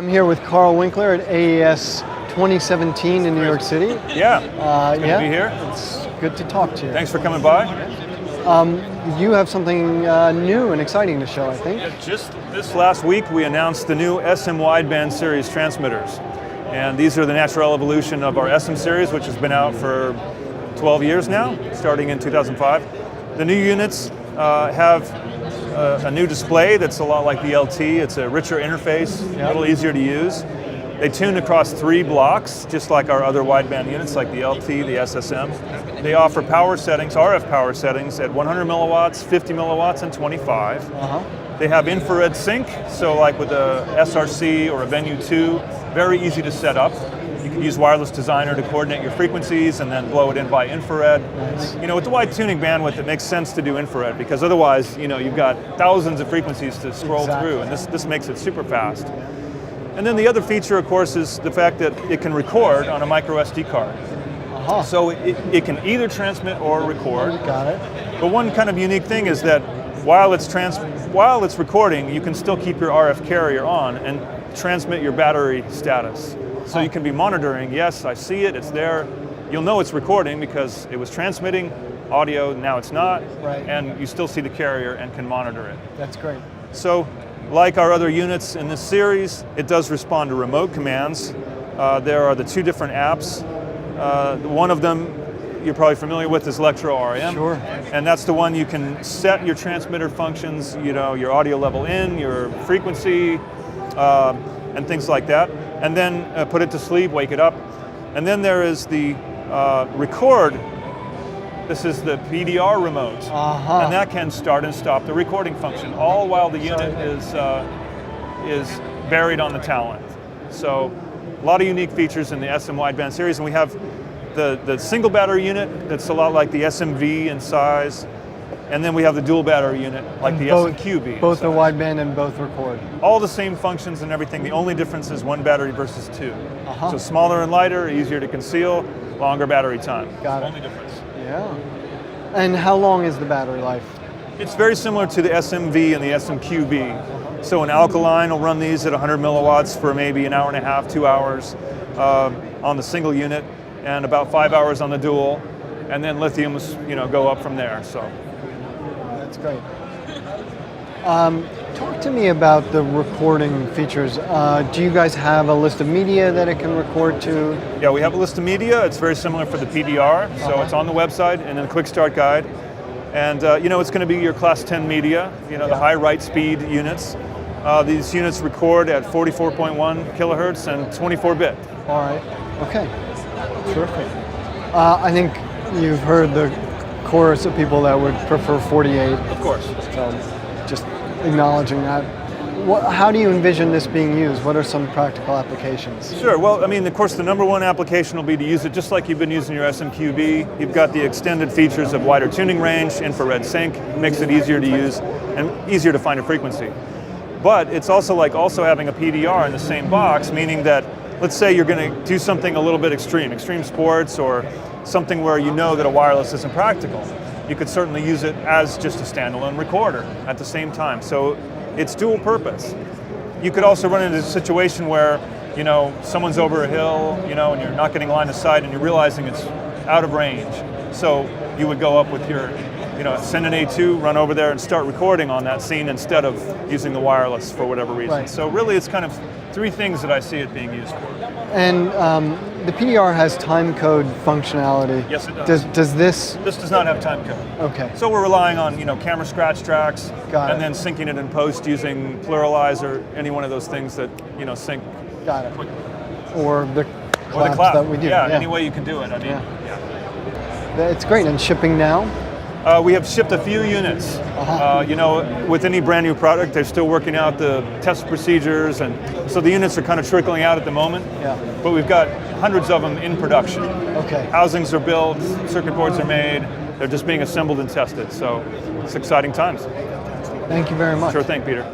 I'm here with Karl Winkler at AES 2017 in New York City. Yeah, it's good to be here. It's good to talk to you. Thanks for coming by. You have something new and exciting to show, I think. Yeah, just this last week we announced the new SM Wideband series transmitters. And these are the natural evolution of our SM series, which has been out for 12 years now, starting in 2005. The new units have a new display that's a lot like the LT. It's a richer interface, a little easier to use. They tune across 3 blocks, just like our other wideband units, like the LT, the SSM. They offer power settings, RF power settings at 100 milliwatts, 50 milliwatts, and 25. They have infrared sync, so like with a SRC or a Venue 2, very easy to set up. You can use Wireless Designer to coordinate your frequencies and then blow it in by infrared. Nice. You know, with the wide tuning bandwidth, it makes sense to do infrared because otherwise, you know, you've got thousands of frequencies to scroll through, and this makes it super fast. And then the other feature, of course, is the fact that it can record on a micro SD card. So it can either transmit or record. Got it. But one kind of unique thing is that while it's recording, you can still keep your RF carrier on and transmit your battery status. So you can be monitoring, yes, I see it, it's there. You'll know it's recording because it was transmitting audio, now it's not, and you still see the carrier and can monitor it. That's great. So, like our other units in this series, it does respond to remote commands. There are the 2 different apps. One of them you're probably familiar with is Lectro Sure. and that's the one you can set your transmitter functions, you know, your audio level in, your frequency, and things like that, and then put it to sleep, wake it up. And then there is the record. This is the PDR remote, and that can start and stop the recording function, all while the unit is buried on the talent. So a lot of unique features in the SM Wideband series, and we have the single battery unit that's a lot like the SMV in size, and then we have the dual battery unit like the SMQB. Both the wideband and both record. All the same functions and everything. The only difference is 1 battery versus 2. So smaller and lighter, easier to conceal, longer battery time. Got it. Only difference. Yeah. And how long is the battery life? It's very similar to the SMV and the SMQB. So an alkaline will run these at 100 milliwatts for maybe an hour and a half, 2 hours on the single unit, and about 5 hours on the dual, and then lithiums, you know, go up from there. So that's great. Talk to me about the recording features. Do you guys have a list of media that it can record to? Yeah, we have a list of media. It's very similar for the PDR, so it's on the website and in the quick start guide. And you know, it's going to be your class 10 media, you know, the high write speed units. These units record at 44.1 kilohertz and 24-bit. All right. Okay. Terrific. I think you've heard the chorus of people that would prefer 48. Of course. So just acknowledging that. How do you envision this being used? What are some practical applications? Sure. Well, I mean, of course, the #1 application will be to use it just like you've been using your SMQB. You've got the extended features of wider tuning range, infrared sync, makes it easier to use and easier to find a frequency. But it's also like having a PDR in the same box, meaning that let's say you're going to do something a little bit extreme sports, or something where you know that a wireless isn't practical. You could certainly use it as just a standalone recorder at the same time. So it's dual purpose. You could also run into a situation where, you know, someone's over a hill, you know, and you're not getting line of sight and you're realizing it's out of range. So you would go up with your, you know, send an A2, run over there and start recording on that scene instead of using the wireless for whatever reason. Right. So really it's kind of 3 things that I see it being used for. And the PDR has time code functionality. Yes, it does. Does this? This does not have time code. Okay. So we're relying on, you know, camera scratch tracks, Got it. and then syncing it in post using Pluralize or any one of those things that, you know, sync. Got it. Or the Or the claps clap. that we do. Yeah, any way you can do it. I mean, It's great. And shipping now? We have shipped a few units. You know, with any brand new product, they're still working out the test procedures, and so the units are kind of trickling out at the moment. Yeah. But we've got hundreds of them in production. Okay. Housings are built, circuit boards are made, they're just being assembled and tested. So it's exciting times. Thank you very much. Sure thing, Peter.